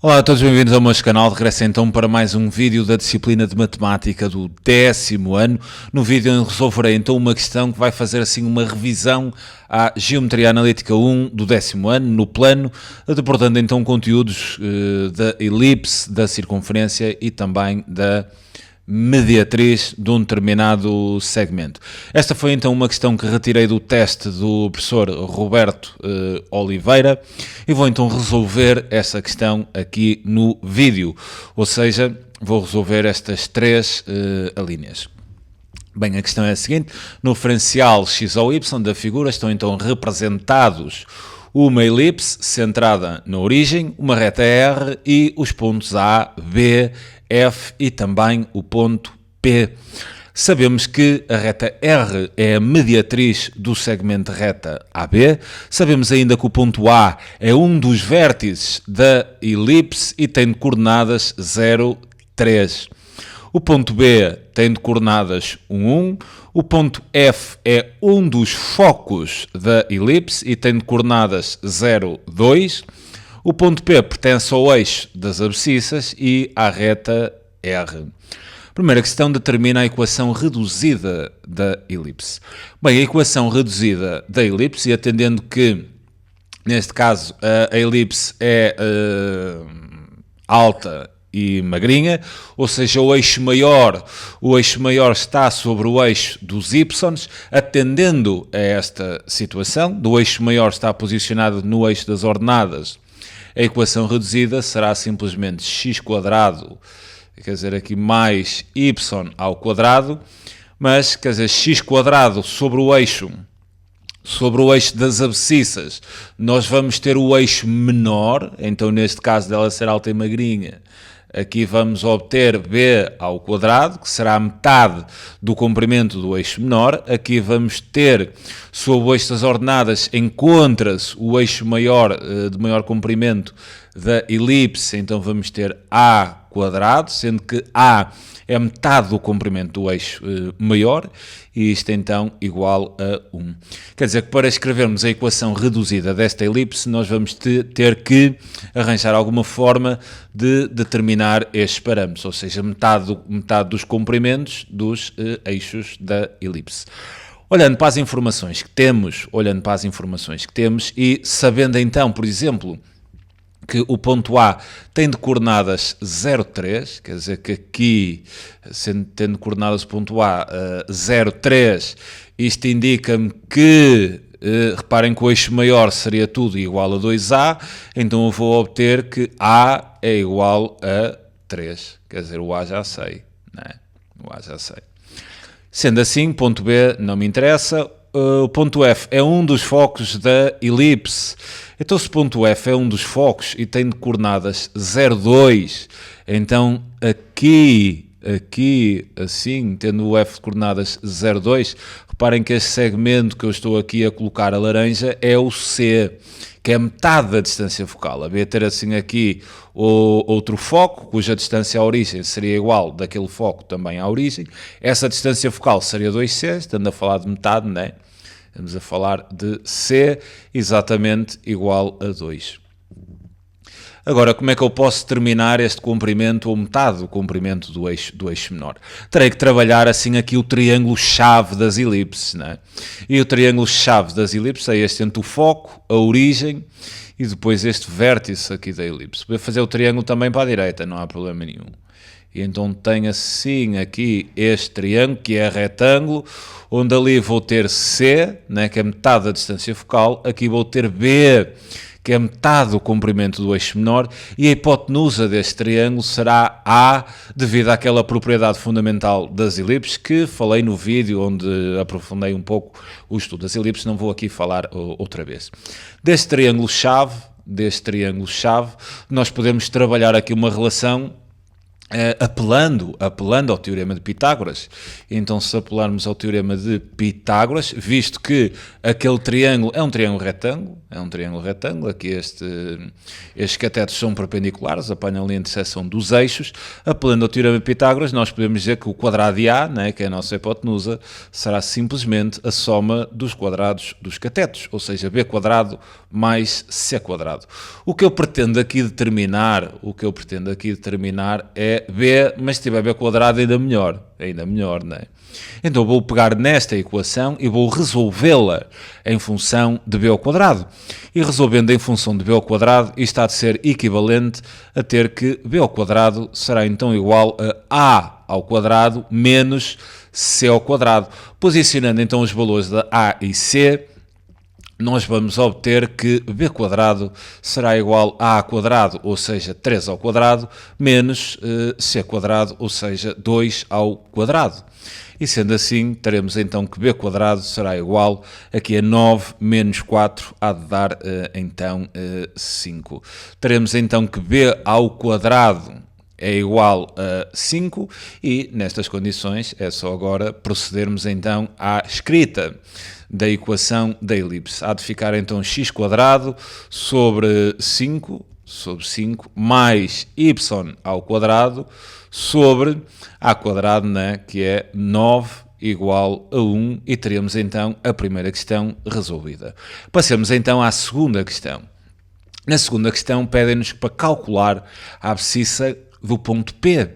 Olá a todos, bem-vindos ao meu canal. Regresso então para mais um vídeo da disciplina de Matemática do 10º ano. No vídeo eu resolverei então uma questão que vai fazer assim uma revisão à Geometria Analítica 1 do 10º ano, no plano, deportando então conteúdos da elipse, da circunferência e também da mediatriz de um determinado segmento. Esta foi então uma questão que retirei do teste do professor Roberto Oliveira e vou então resolver essa questão aqui no vídeo, ou seja, vou resolver estas três alíneas. Bem, a questão é a seguinte: no referencial x ou y da figura estão então representados uma elipse centrada na origem, uma reta R e os pontos A, B, F e também o ponto P. Sabemos que a reta R é a mediatriz do segmento reta AB. Sabemos ainda que o ponto A é um dos vértices da elipse e tem de coordenadas 0, 3. O ponto B tem de coordenadas 1, 1. O ponto F é um dos focos da elipse e tem de coordenadas 0, 2. O ponto P pertence ao eixo das abscissas e à reta R. Primeira questão: determina a equação reduzida da elipse. Bem, a equação reduzida da elipse, e atendendo que, neste caso, a elipse é alta e magrinha, ou seja, o eixo maior está sobre o eixo dos y, atendendo a esta situação, do eixo maior está posicionado no eixo das ordenadas, a equação reduzida será simplesmente x², quer dizer, aqui mais y ao quadrado, mas, quer dizer, x² sobre o eixo das abscissas, nós vamos ter o eixo menor, então neste caso dela ser alta e magrinha, aqui vamos obter b ao quadrado, que será metade do comprimento do eixo menor. Aqui vamos ter, sob o eixo das ordenadas, encontra-se o eixo maior, de maior comprimento da elipse, então vamos ter a quadrado, sendo que a é metade do comprimento do eixo maior, e isto então igual a 1. Quer dizer que para escrevermos a equação reduzida desta elipse, nós vamos ter que arranjar alguma forma de determinar estes parâmetros, ou seja, metade dos comprimentos dos eixos da elipse. Olhando para as informações que temos, e sabendo então, por exemplo, que o ponto A tem de coordenadas 0, 3, quer dizer que aqui, tendo coordenadas o ponto A 0, 3, isto indica-me que, reparem que o eixo maior seria tudo igual a 2A, então eu vou obter que A é igual a 3, quer dizer, o A já sei, não é? O A já sei. Sendo assim, ponto B não me interessa. O ponto F é um dos focos da elipse. Então, se o ponto F é um dos focos e tem de coordenadas 0, 2, então aqui, assim, tendo o F de coordenadas 0, 2, reparem que este segmento que eu estou aqui a colocar a laranja é o C, que é metade da distância focal. Havia ter assim aqui outro foco, cuja distância à origem seria igual daquele foco também à origem. Essa distância focal seria 2C, estando a falar de metade, não é? Estamos a falar de C exatamente igual a 2. Agora, como é que eu posso determinar este comprimento ou metade do comprimento do eixo menor? Terei que trabalhar assim aqui o triângulo-chave das elipses, não é? E o triângulo-chave das elipses é este entre o foco, a origem e depois este vértice aqui da elipse. Vou fazer o triângulo também para a direita, não há problema nenhum. E então tenho assim aqui este triângulo, que é retângulo, onde ali vou ter C, né, que é metade da distância focal, aqui vou ter B, que é metade do comprimento do eixo menor, e a hipotenusa deste triângulo será A, devido àquela propriedade fundamental das elipses, que falei no vídeo onde aprofundei um pouco o estudo das elipses, não vou aqui falar outra vez. Deste triângulo-chave, nós podemos trabalhar aqui uma relação apelando ao Teorema de Pitágoras. Então, se apelarmos ao Teorema de Pitágoras, visto que aquele triângulo é um triângulo retângulo, aqui estes catetos são perpendiculares, apanham ali a interseção dos eixos, apelando ao Teorema de Pitágoras, nós podemos dizer que o quadrado de A, né, que é a nossa hipotenusa, será simplesmente a soma dos quadrados dos catetos, ou seja, B quadrado mais C quadrado. O que eu pretendo aqui determinar é B, mas se tiver B quadrado ainda melhor, não é? Então vou pegar nesta equação e vou resolvê-la em função de B ao quadrado. E resolvendo em função de B ao quadrado, isto há de ser equivalente a ter que B ao quadrado será então igual a ao quadrado menos C ao quadrado. Posicionando então os valores de A e C, nós vamos obter que B quadrado será igual a A quadrado, ou seja, 3 ao quadrado, menos C quadrado, ou seja, 2 ao quadrado. E sendo assim, teremos então que B quadrado será igual aqui a 9 menos 4, há de dar então 5. Teremos então que B ao quadrado é igual a 5 e nestas condições é só agora procedermos então à escrita da equação da elipse. Há de ficar então x quadrado sobre 5 mais y ao quadrado sobre a quadrado, né, que é 9 igual a 1 e teremos então a primeira questão resolvida. Passemos então à segunda questão. Na segunda questão pedem-nos para calcular a abscissa do ponto P.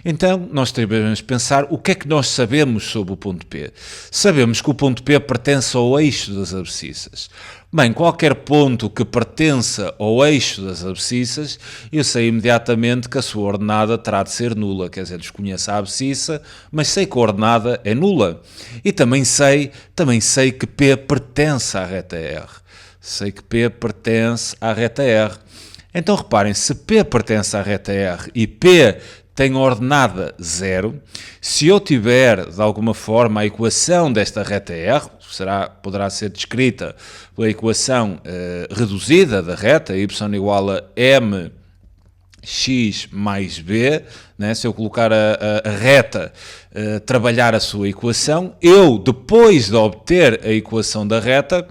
Então, nós devemos pensar o que é que nós sabemos sobre o ponto P. Sabemos que o ponto P pertence ao eixo das abscissas. Bem, qualquer ponto que pertença ao eixo das abscissas, eu sei imediatamente que a sua ordenada terá de ser nula. Quer dizer, desconheço a abscissa, mas sei que a ordenada é nula. E também sei que P pertence à reta R. Sei que P pertence à reta R. Então reparem, se P pertence à reta R e P tem ordenada 0, se eu tiver de alguma forma a equação desta reta R, poderá ser descrita pela equação reduzida da reta, y igual a mx mais b, né? Se eu colocar a reta, trabalhar a sua equação, eu, depois de obter a equação da reta,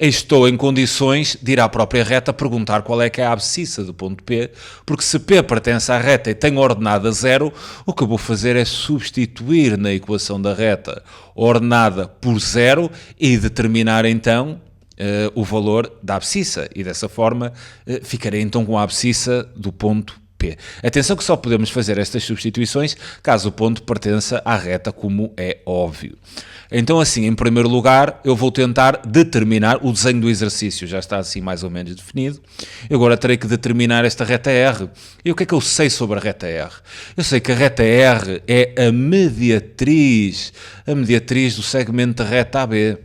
estou em condições de ir à própria reta perguntar qual é que é a abscissa do ponto P, porque se P pertence à reta e tem ordenada 0, o que eu vou fazer é substituir na equação da reta ordenada por 0 e determinar então o valor da abscissa. E dessa forma ficarei então com a abscissa do ponto P. Atenção que só podemos fazer estas substituições caso o ponto pertença à reta, como é óbvio. Então assim, em primeiro lugar, eu vou tentar determinar, o desenho do exercício já está assim mais ou menos definido, eu agora terei que determinar esta reta R. E o que é que eu sei sobre a reta R? Eu sei que a reta R é a mediatriz do segmento de reta AB.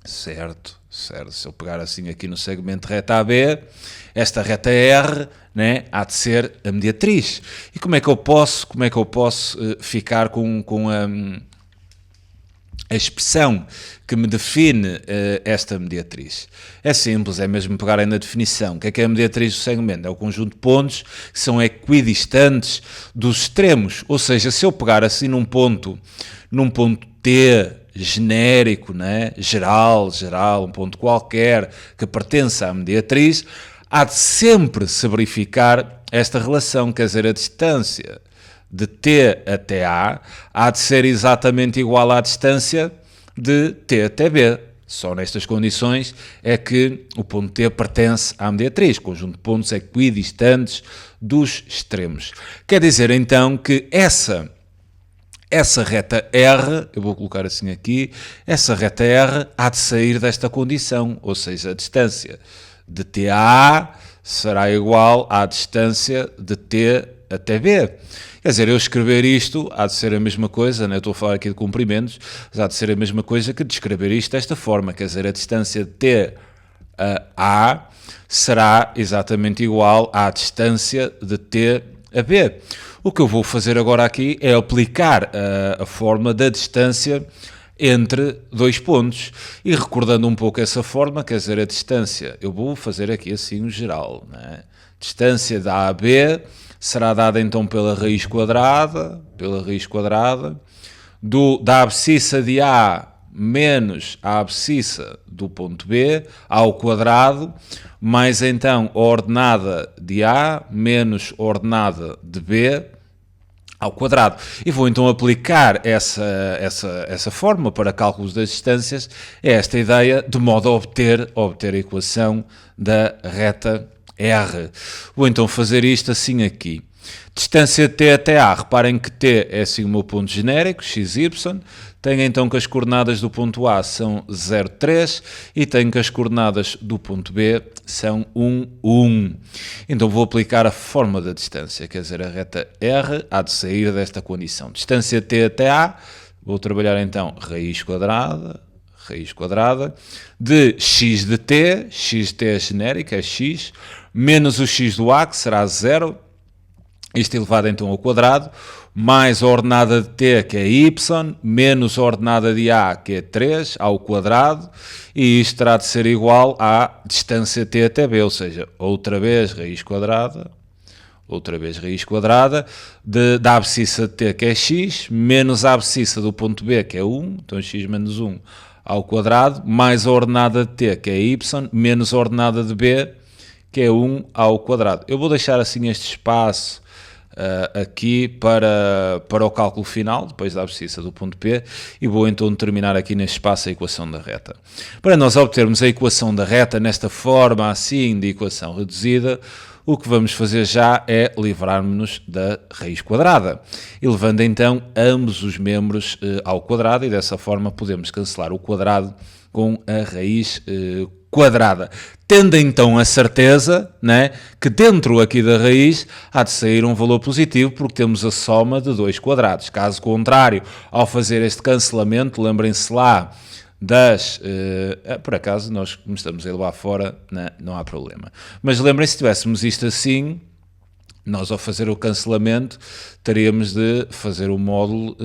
Certo. Se eu pegar assim aqui no segmento de reta AB, esta reta R, né, há de ser a mediatriz. E como é que eu posso ficar com a expressão que me define esta mediatriz? É simples, é mesmo pegarem na definição. O que é a mediatriz do segmento? É o conjunto de pontos que são equidistantes dos extremos. Ou seja, se eu pegar assim num ponto T genérico, né, geral, um ponto qualquer que pertença à mediatriz, há de sempre se verificar esta relação, quer dizer, a distância de T até A há de ser exatamente igual à distância de T até B. Só nestas condições é que o ponto T pertence à mediatriz, conjunto de pontos equidistantes dos extremos. Quer dizer então que essa reta R, eu vou colocar assim aqui, essa reta R há de sair desta condição, ou seja, a distância de T a A será igual à distância de T até B. Quer dizer, eu escrever isto há de ser a mesma coisa, né? Eu estou a falar aqui de comprimentos, mas há de ser a mesma coisa que descrever isto desta forma, quer dizer, a distância de T a A será exatamente igual à distância de T a B. O que eu vou fazer agora aqui é aplicar a fórmula da distância entre dois pontos. E recordando um pouco essa forma, quer dizer, a distância, eu vou fazer aqui assim o geral, né? Distância da AB será dada então pela raiz quadrada, da abscissa de A menos a abscissa do ponto B ao quadrado, mais então a ordenada de A menos a ordenada de B ao quadrado. E vou então aplicar essa forma para cálculos das distâncias, esta ideia, de modo a obter a equação da reta R. Vou então fazer isto assim aqui. Distância T até A, reparem que T é assim o meu ponto genérico, XY, tenho então que as coordenadas do ponto A são 0, 3 e tenho que as coordenadas do ponto B são 1, 1. Então vou aplicar a forma da distância, quer dizer, a reta R há de sair desta condição. Distância T até A, vou trabalhar então raiz quadrada, de x de t é genérico, é x, menos o x do A, que será 0, isto elevado então ao quadrado, mais a ordenada de t, que é y, menos a ordenada de A, que é 3, ao quadrado, e isto terá de ser igual à distância t até B, ou seja, outra vez raiz quadrada, da abscissa de t, que é x, menos a abscissa do ponto B, que é 1, então x menos 1 ao quadrado, mais a ordenada de t, que é y, menos a ordenada de B, que é 1 ao quadrado. Eu vou deixar assim este espaço aqui para o cálculo final, depois da abscissa do ponto P, e vou então determinar aqui neste espaço a equação da reta. Para nós obtermos a equação da reta nesta forma assim de equação reduzida, o que vamos fazer já é livrarmos-nos da raiz quadrada, elevando então ambos os membros ao quadrado, e dessa forma podemos cancelar o quadrado com a raiz quadrada, tendo então a certeza, né, que dentro aqui da raiz há de sair um valor positivo, porque temos a soma de dois quadrados. Caso contrário, ao fazer este cancelamento, lembrem-se lá por acaso nós como estamos a elevar fora, né, não há problema. Mas lembrem-se, se tivéssemos isto assim, nós ao fazer o cancelamento teríamos de fazer o módulo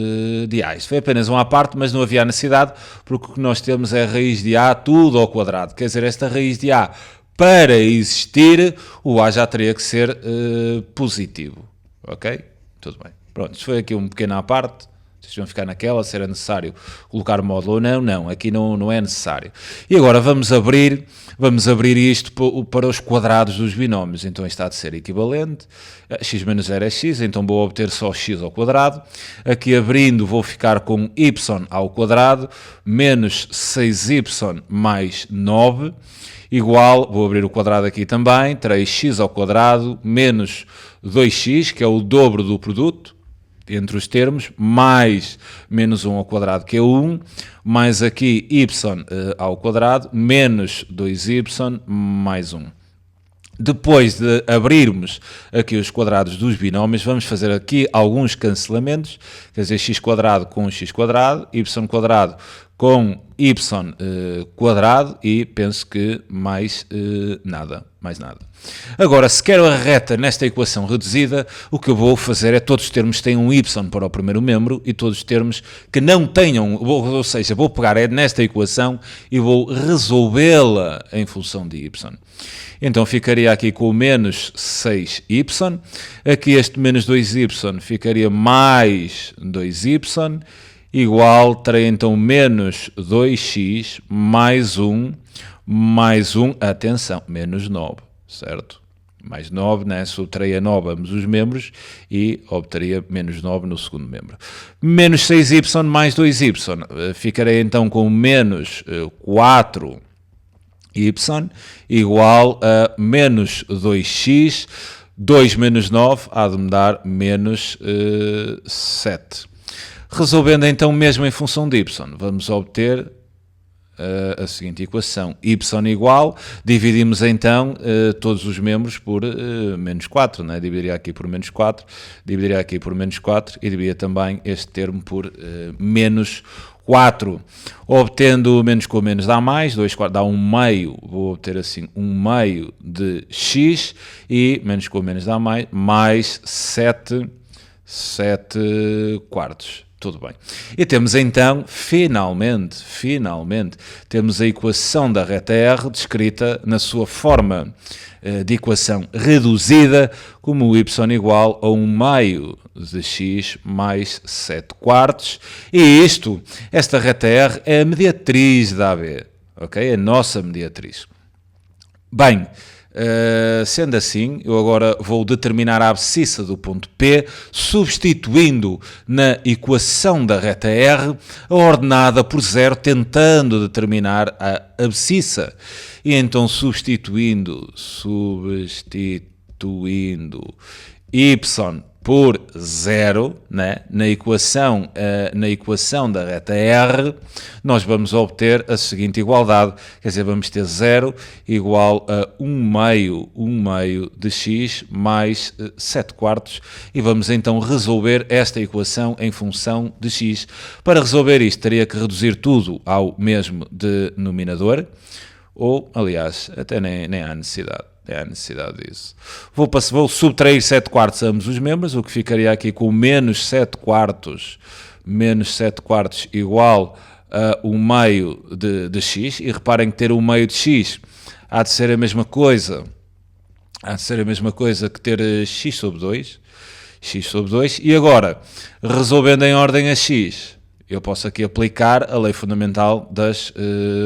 de A. Isto foi apenas uma à parte, mas não havia necessidade, porque o que nós temos é a raiz de A tudo ao quadrado. Quer dizer, esta raiz de A, para existir, o A já teria que ser positivo. Ok? Tudo bem. Pronto, isto foi aqui um pequeno à parte. Vocês vão ficar naquela, se era necessário colocar módulo ou não. Não, aqui não é necessário. E agora vamos abrir isto para os quadrados dos binómios. Então isto há de ser equivalente. X menos 0 é x, então vou obter só x ao quadrado. Aqui abrindo vou ficar com y ao quadrado menos 6y mais 9 igual, vou abrir o quadrado aqui também, terei x ao quadrado menos 2x, que é o dobro do produto entre os termos, mais menos 1 ao quadrado, que é 1, mais aqui y ao quadrado, menos 2y mais 1. Depois de abrirmos aqui os quadrados dos binómios, vamos fazer aqui alguns cancelamentos, quer dizer, x quadrado com x quadrado, y quadrado com y quadrado e penso que mais nada. Agora, se quero a reta nesta equação reduzida, o que eu vou fazer é todos os termos têm um y para o primeiro membro e todos os termos que não tenham, ou seja, vou pegar nesta equação e vou resolvê-la em função de y. Então ficaria aqui com o menos 6y, aqui este menos 2y ficaria mais 2y, igual, terei então menos 2x mais 1, atenção, menos 9, certo? Mais 9, né? Subtraía 9 ambos os membros e obteria menos 9 no segundo membro. Menos 6y mais 2y, ficarei então com menos 4y igual a menos 2x, 2 menos 9 há de me dar menos 7. Resolvendo então mesmo em função de y, vamos obter a seguinte equação, y igual, dividimos então todos os membros por menos 4, né? Dividiria aqui por menos 4, dividiria aqui por menos 4 e dividiria também este termo por menos 4. Obtendo menos com menos dá mais, 2 quartos dá 1 meio, vou obter assim 1 meio de x e menos com menos dá mais 7 quartos. tudo bem. E temos então, finalmente, temos a equação da reta R descrita na sua forma de equação reduzida como o y igual a 1 meio de x mais 7 quartos. E esta reta R é a mediatriz da AB, ok? A nossa mediatriz. Bem, sendo assim, eu agora vou determinar a abscissa do ponto P, substituindo na equação da reta R a ordenada por 0, tentando determinar a abscissa. E então substituindo y por 0, né, na equação da reta R, nós vamos obter a seguinte igualdade, quer dizer, vamos ter 0 igual a 1 meio de x mais 7 quartos, e vamos então resolver esta equação em função de x. Para resolver isto, teria que reduzir tudo ao mesmo denominador, ou, aliás, até nem há necessidade. É a necessidade disso. Vou subtrair 7 quartos a ambos os membros, o que ficaria aqui com menos 7 quartos igual a 1 meio de x. E reparem que ter 1 meio de x há de ser a mesma coisa que ter x sobre 2. E agora, resolvendo em ordem a x, eu posso aqui aplicar a lei fundamental das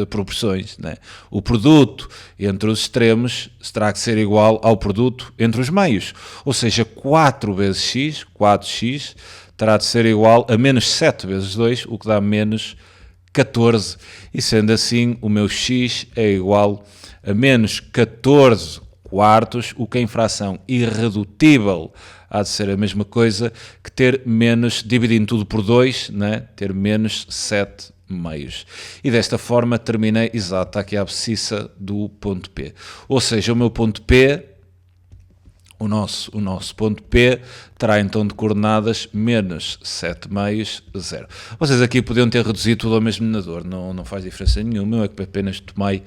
proporções, né? O produto entre os extremos terá que ser igual ao produto entre os meios. Ou seja, 4 vezes x, 4x, terá de ser igual a menos 7 vezes 2, o que dá menos 14. E sendo assim, o meu x é igual a menos 14 quartos, o que em fração irredutível há de ser a mesma coisa que ter menos, dividindo tudo por 2, né? Ter menos 7 meios. E desta forma terminei, exato, está aqui a abscissa do ponto P. Ou seja, o meu ponto P, o nosso ponto P, terá então de coordenadas menos 7 meios, 0. Vocês aqui podiam ter reduzido tudo ao mesmo denominador, não faz diferença nenhuma, eu é que apenas tomei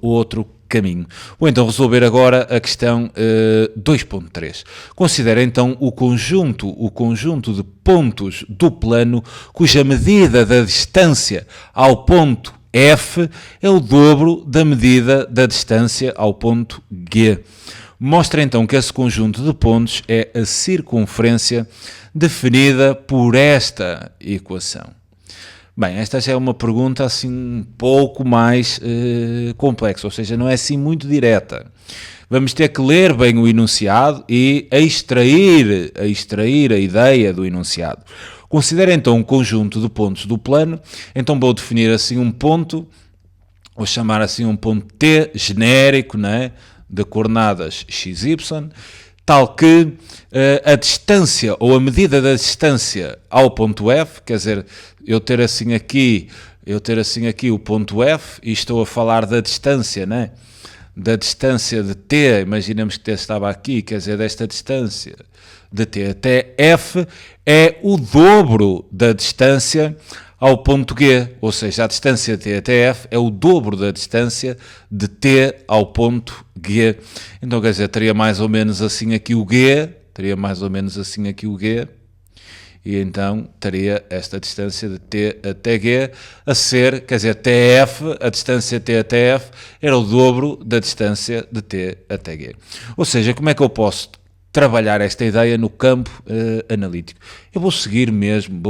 outro caminho. Vou então resolver agora a questão 2.3. Considera então o conjunto de pontos do plano cuja medida da distância ao ponto F é o dobro da medida da distância ao ponto G. Mostra então que esse conjunto de pontos é a circunferência definida por esta equação. Bem, esta já é uma pergunta assim um pouco mais complexa, ou seja, não é assim muito direta. Vamos ter que ler bem o enunciado e extrair a ideia do enunciado. Considera então um conjunto de pontos do plano, então vou definir assim um ponto, vou chamar assim um ponto T genérico, né, de coordenadas x, y, tal que a distância ou a medida da distância ao ponto F, quer dizer, eu ter assim aqui o ponto F e estou a falar da distância, né? Da distância de T, imaginemos que T estava aqui, quer dizer, desta distância de T até F é o dobro da distância ao ponto G, ou seja, a distância de T até F é o dobro da distância de T ao ponto G. Então, quer dizer, teria mais ou menos assim aqui o G, e então teria esta distância de T até G a ser, quer dizer, TF, a distância T até F era o dobro da distância de T até G. Ou seja, como é que eu posso trabalhar esta ideia no campo analítico? Eu vou seguir mesmo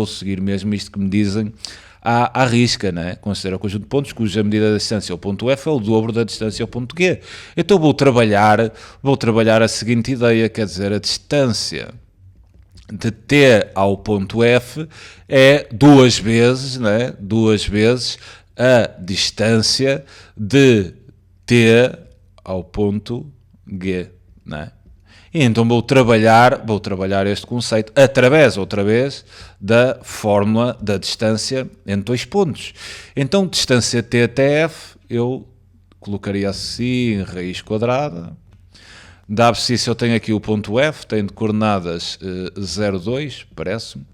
isto que me dizem à risca, né? Considera o conjunto de pontos cuja medida da distância ao ponto F é o dobro da distância ao ponto G. Então vou trabalhar a seguinte ideia, quer dizer, a distância de T ao ponto F é duas vezes a distância de T ao ponto G, né? E então vou trabalhar este conceito através, outra vez, da fórmula da distância entre dois pontos. Então, distância T até F, eu colocaria assim, raiz quadrada. Da abscissa eu tenho aqui o ponto F, tem de coordenadas 0,2, parece-me.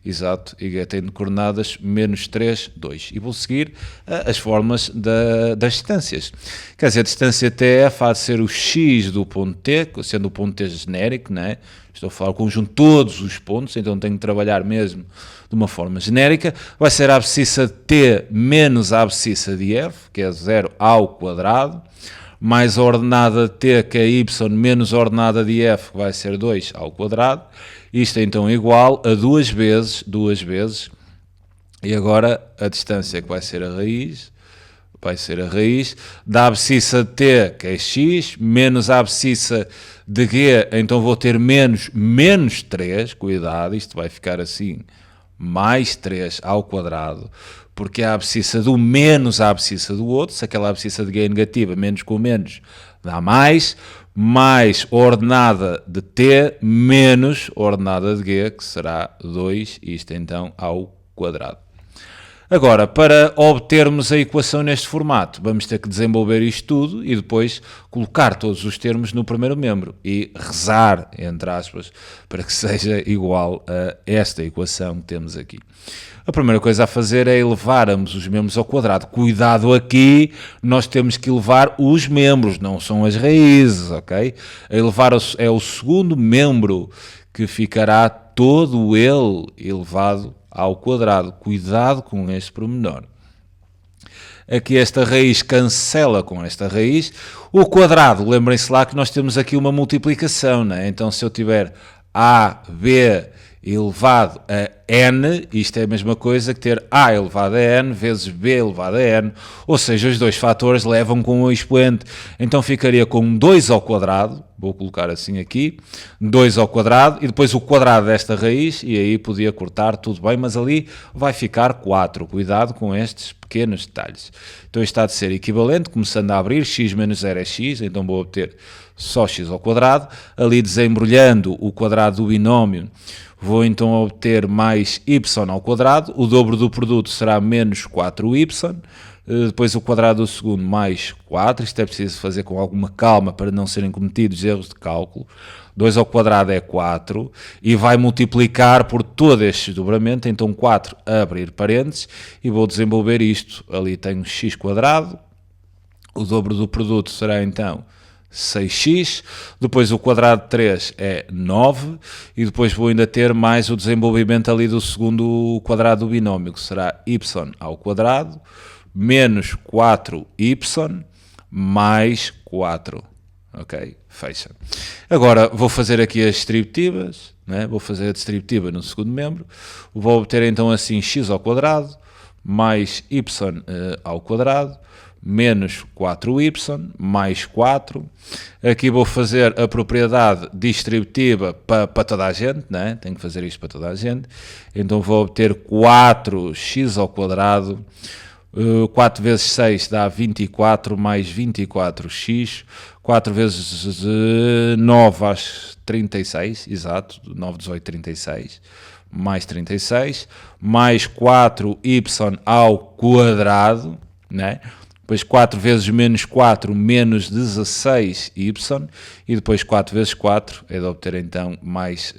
Exato, e tem de coordenadas menos 3, 2. E vou seguir as formas das distâncias. Quer dizer, a distância TF há de ser o x do ponto T, sendo o ponto T genérico, não é? Estou a falar o conjunto de todos os pontos, então tenho que trabalhar mesmo de uma forma genérica. Vai ser a abscissa de T menos a abscissa de F, que é 0 ao quadrado, mais a ordenada de T, que é y, menos a ordenada de F, que vai ser 2 ao quadrado. Isto é então igual a duas vezes, e agora a distância que vai ser a raiz da abscissa de T, que é x, menos a abscissa de G, então vou ter menos 3, cuidado, isto vai ficar assim, mais 3 ao quadrado, porque a abscissa do menos a abscissa do outro, se aquela abscissa de G é negativa, menos com menos dá mais ordenada de T menos ordenada de G, que será 2, isto então ao quadrado. Agora, para obtermos a equação neste formato, vamos ter que desenvolver isto tudo e depois colocar todos os termos no primeiro membro e rezar, entre aspas, para que seja igual a esta equação que temos aqui. A primeira coisa a fazer é elevarmos os membros ao quadrado. Cuidado aqui, nós temos que elevar os membros, não são as raízes, ok? Elevar é o segundo membro que ficará todo ele elevado ao quadrado. Cuidado com este pormenor. Aqui esta raiz cancela com esta raiz. O quadrado, lembrem-se lá que nós temos aqui uma multiplicação, não é? Então se eu tiver A, B elevado a n, isto é a mesma coisa que ter a elevado a n vezes b elevado a n, ou seja, os dois fatores levam com um expoente, então ficaria com 2 ao quadrado, vou colocar assim aqui, 2 ao quadrado, e depois o quadrado desta raiz, e aí podia cortar, tudo bem, mas ali vai ficar 4, cuidado com estes pequenos detalhes. Então isto há de ser equivalente, começando a abrir, x menos 0 é x, então vou obter só x ao quadrado, ali desembrulhando o quadrado do binómio, vou então obter mais y ao quadrado, o dobro do produto será menos 4y, depois o quadrado do segundo mais 4, isto é preciso fazer com alguma calma para não serem cometidos erros de cálculo, 2 ao quadrado é 4, e vai multiplicar por todo este desdobramento, então 4 a abrir parênteses, e vou desenvolver isto, ali tenho x quadrado, o dobro do produto será então 6x, depois o quadrado de 3 é 9, e depois vou ainda ter mais o desenvolvimento ali do segundo quadrado do binómio, que será y ao quadrado, menos 4y, mais 4. Ok? Fecha. Agora vou fazer aqui as distributivas, né? Vou fazer a distributiva no segundo membro, vou obter então assim x ao quadrado, mais y ao quadrado, menos 4y, mais 4. Aqui vou fazer a propriedade distributiva para toda a gente, né? Tenho que fazer isto para toda a gente. Então vou obter 4x ao quadrado, 4 vezes 6 dá 24, mais 24x, 4 vezes 9 às 36, exato, 9, 18, 36, mais 36, mais 4y ao quadrado, né? Depois 4 vezes menos 4, menos 16y, e depois 4 vezes 4 é de obter então mais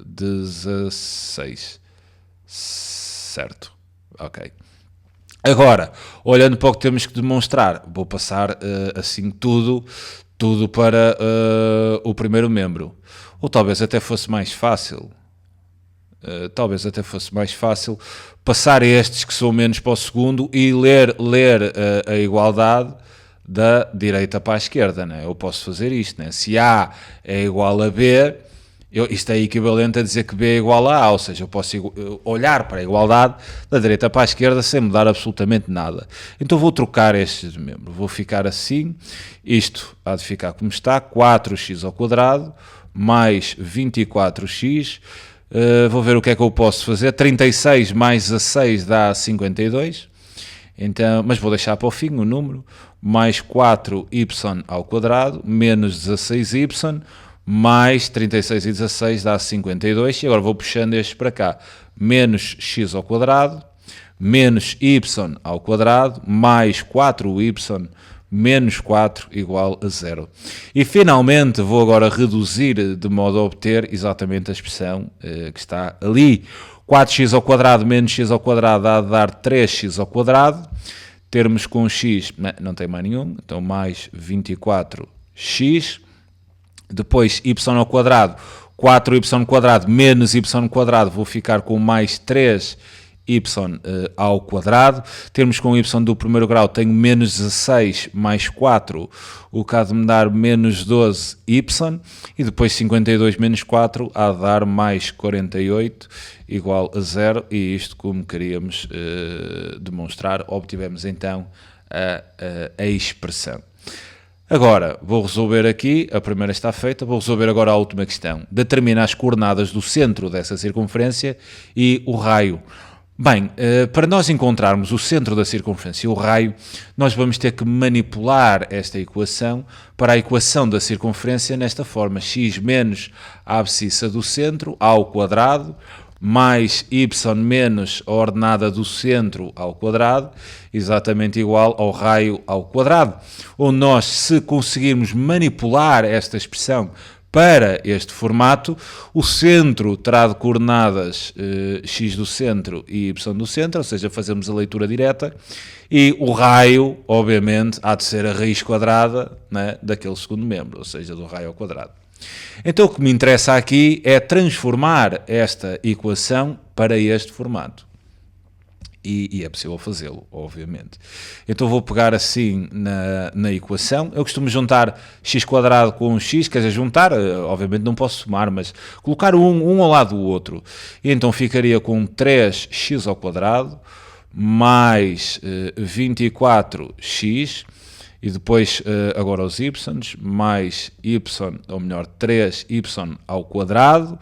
16. Certo? Ok. Agora, olhando para o que temos que demonstrar, vou passar assim tudo para o primeiro membro. Ou talvez até fosse mais fácil. Passar estes que são menos para o segundo e ler a igualdade da direita para a esquerda, né? Eu posso fazer isto, né? Se A é igual a B, isto é equivalente a dizer que B é igual a A, ou seja, eu posso olhar para a igualdade da direita para a esquerda sem mudar absolutamente nada. Então vou trocar estes de membro, vou ficar assim, isto há de ficar como está, 4x ao quadrado, mais 24x, vou ver o que é que eu posso fazer, 36 mais 16 dá 52, então, mas vou deixar para o fim o número, mais 4y ao quadrado, menos 16y, mais 36 e 16 dá 52, e agora vou puxando estes para cá, menos x ao quadrado, menos y ao quadrado, mais 4y, menos 4 igual a 0. E finalmente vou agora reduzir de modo a obter exatamente a expressão que está ali. 4x ao quadrado menos x ao quadrado há de dar 3x ao quadrado. Termos com x, não tem mais nenhum, então mais 24x. Depois y ao quadrado, 4y quadrado menos y quadrado, vou ficar com mais 3y ao quadrado. Termos com y do primeiro grau, tenho menos 16 mais 4, o que há de me dar menos 12y. E depois 52 menos 4 há de dar mais 48 igual a 0. E isto, como queríamos demonstrar, obtivemos então a expressão. Agora, vou resolver aqui, a primeira está feita, vou resolver agora a última questão. Determina as coordenadas do centro dessa circunferência e o raio. Bem, para nós encontrarmos o centro da circunferência e o raio, nós vamos ter que manipular esta equação para a equação da circunferência nesta forma. X menos a abscissa do centro ao quadrado, mais y menos a ordenada do centro ao quadrado, exatamente igual ao raio ao quadrado. Onde nós, se conseguirmos manipular esta expressão para este formato, o centro terá de coordenadas x do centro e y do centro, ou seja, fazemos a leitura direta, e o raio, obviamente, há de ser a raiz quadrada, né, daquele segundo membro, ou seja, do raio ao quadrado. Então o que me interessa aqui é transformar esta equação para este formato. E é possível fazê-lo, obviamente. Então vou pegar assim na equação. Eu costumo juntar x quadrado com x, quer dizer, juntar, obviamente não posso somar, mas colocar um ao lado do outro. E então ficaria com 3x ao quadrado mais 24x, e depois agora os y, mais y, ou melhor, 3y ao quadrado,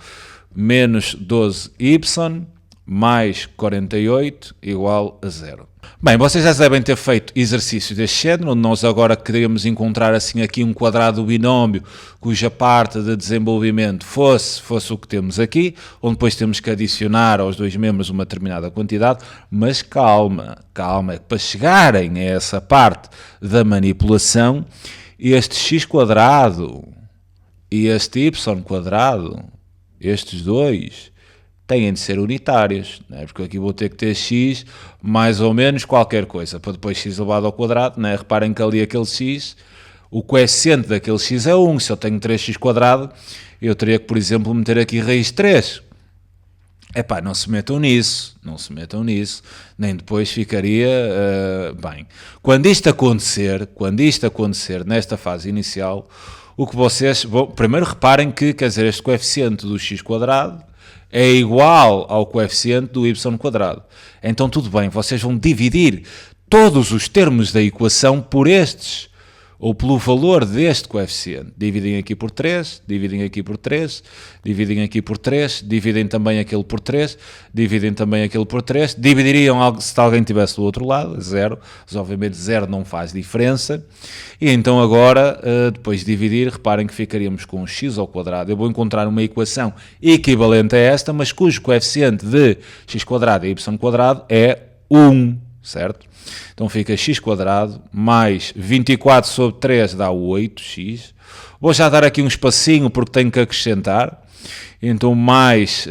menos 12y, mais 48 igual a 0. Bem, vocês já devem ter feito exercícios deste género, onde nós agora queríamos encontrar assim aqui um quadrado binómio cuja parte de desenvolvimento fosse o que temos aqui, onde depois temos que adicionar aos dois membros uma determinada quantidade, mas calma, é que para chegarem a essa parte da manipulação, este x quadrado e este y quadrado, estes dois, têm de ser unitários, não é? Porque aqui vou ter que ter x mais ou menos qualquer coisa, para depois x elevado ao quadrado, não é? Reparem que ali aquele x, o coeficiente daquele x é 1, se eu tenho 3x quadrado, eu teria que, por exemplo, meter aqui raiz 3. Epá, não se metam nisso, nem depois ficaria bem. Quando isto acontecer nesta fase inicial, o que vocês vão, primeiro reparem que, quer dizer, este coeficiente do x quadrado é igual ao coeficiente do y quadrado. Então tudo bem, vocês vão dividir todos os termos da equação por estes, ou pelo valor deste coeficiente. Dividem aqui por 3, dividem aqui por 3, dividem aqui por 3, dividem também aquele por 3, dividem também aquele por 3, dividiriam se alguém estivesse do outro lado, 0, mas obviamente 0 não faz diferença, e então agora, depois de dividir, reparem que ficaríamos com x ao quadrado. Eu vou encontrar uma equação equivalente a esta, mas cujo coeficiente de x quadrado e y quadrado é 1, certo? Então fica x quadrado mais 24 sobre 3 dá 8x. Vou já dar aqui um espacinho porque tenho que acrescentar. Então mais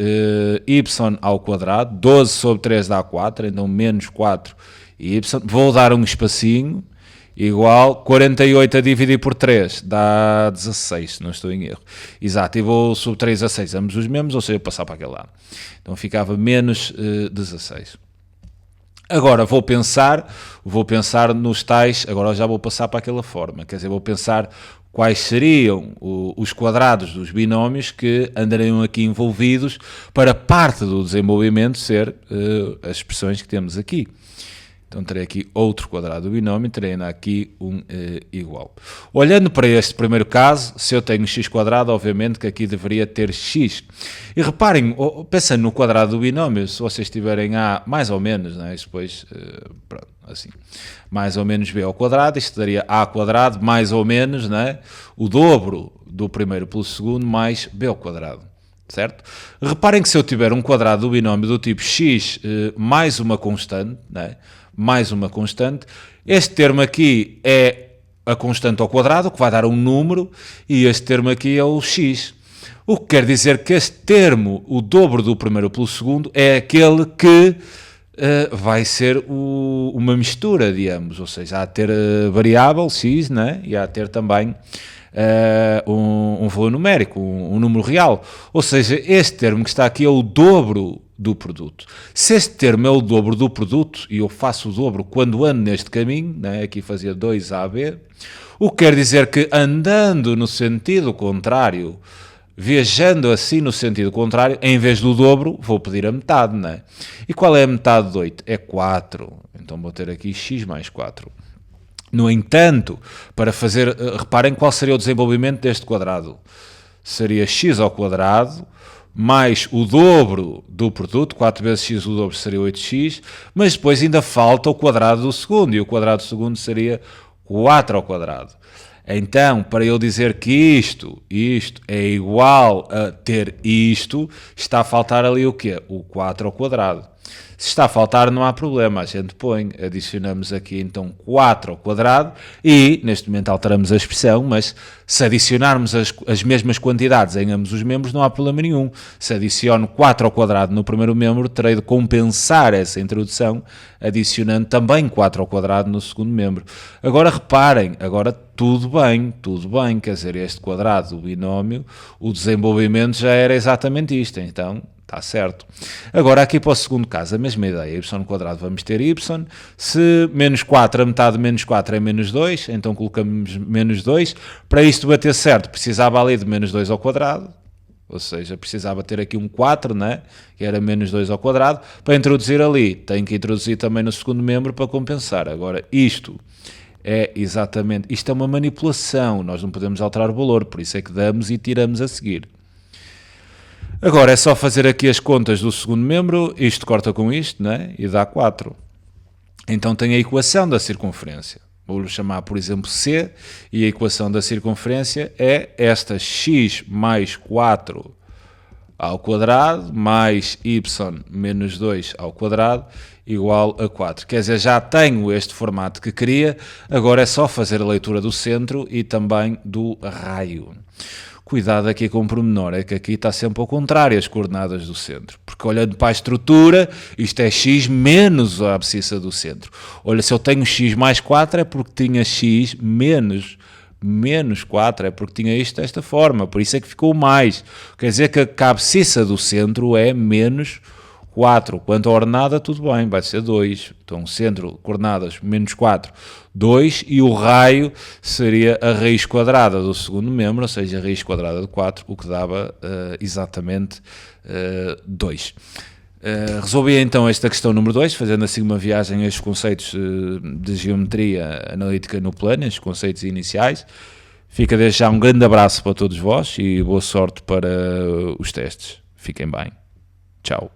y ao quadrado, 12 sobre 3 dá 4, então menos 4y. Vou dar um espacinho, igual 48 a dividir por 3 dá 16, se não estou em erro. Exato, e vou sobre 3 a 6, ambos os mesmos, ou seja, passar para aquele lado. Então ficava menos 16. Agora vou pensar nos tais, agora já vou passar para aquela forma, quer dizer, vou pensar quais seriam os quadrados dos binómios que andariam aqui envolvidos para parte do desenvolvimento ser as expressões que temos aqui. Então terei aqui outro quadrado do binómio, terei aqui um igual. Olhando para este primeiro caso, se eu tenho x quadrado, obviamente que aqui deveria ter x. E reparem, pensando no quadrado do binómio, se vocês tiverem A mais ou menos, não é? Isso depois, pronto, assim, mais ou menos B ao quadrado, isto daria A quadrado mais ou menos, não é? O dobro do primeiro pelo segundo mais B ao quadrado. Certo? Reparem que se eu tiver um quadrado do binómio do tipo x mais uma constante, não é? Mais uma constante, este termo aqui é a constante ao quadrado, que vai dar um número, e este termo aqui é o x. O que quer dizer que este termo, o dobro do primeiro pelo segundo, é aquele que vai ser uma mistura de ambos, ou seja, há a ter variável x, né? E há a ter também um valor numérico, um número real. Ou seja, este termo que está aqui é o dobro do produto. Se este termo é o dobro do produto, e eu faço o dobro quando ando neste caminho, né? Aqui fazia 2AB, o que quer dizer que andando no sentido contrário, viajando assim no sentido contrário, em vez do dobro, vou pedir a metade, não é? E qual é a metade de 8? É 4. Então vou ter aqui x mais 4. No entanto, para fazer, reparem qual seria o desenvolvimento deste quadrado. Seria x ao quadrado mais o dobro do produto, 4 vezes x o dobro seria 8x, mas depois ainda falta o quadrado do segundo, e o quadrado do segundo seria 4 ao quadrado. Então, para eu dizer que isto é igual a ter isto, está a faltar ali o quê? O 4 ao quadrado. Se está a faltar, não há problema, a gente põe, adicionamos aqui então 4 ao quadrado e, neste momento alteramos a expressão, mas se adicionarmos as mesmas quantidades em ambos os membros, não há problema nenhum. Se adiciono 4 ao quadrado no primeiro membro, terei de compensar essa introdução, adicionando também 4 ao quadrado no segundo membro. Agora reparem, agora tudo bem, quer dizer, este quadrado, o binómio, o desenvolvimento já era exatamente isto, então está certo. Agora aqui para o segundo caso, a mesma ideia, y quadrado vamos ter y, se menos 4, a metade de menos 4 é menos 2, então colocamos menos 2, para isto bater certo precisava ali de menos 2 ao quadrado, ou seja, precisava ter aqui um 4, né? Que era menos 2 ao quadrado, para introduzir ali, tenho que introduzir também no segundo membro para compensar. Agora isto é exatamente, isto é uma manipulação, nós não podemos alterar o valor, por isso é que damos e tiramos a seguir. Agora é só fazer aqui as contas do segundo membro, isto corta com isto, né? E dá 4. Então tem a equação da circunferência. Vou-lhe chamar, por exemplo, C, e a equação da circunferência é esta x mais 4 ao quadrado mais y menos 2 ao quadrado igual a 4. Quer dizer, já tenho este formato que queria, agora é só fazer a leitura do centro e também do raio. Cuidado aqui com o pormenor, é que aqui está sempre ao contrário as coordenadas do centro, porque olhando para a estrutura, isto é x menos a abscissa do centro. Olha, se eu tenho x mais 4 é porque tinha x menos 4, é porque tinha isto desta forma, por isso é que ficou mais. Quer dizer que a abscissa do centro é menos 4. Quanto à ordenada, tudo bem, vai ser 2. Então, centro, coordenadas, menos 4, 2. E o raio seria a raiz quadrada do segundo membro, ou seja, a raiz quadrada de 4, o que dava exatamente 2. Resolvi então esta questão número 2, fazendo assim uma viagem a estes conceitos de geometria analítica no plano, estes conceitos iniciais. Fica desde já um grande abraço para todos vós e boa sorte para os testes. Fiquem bem. Tchau.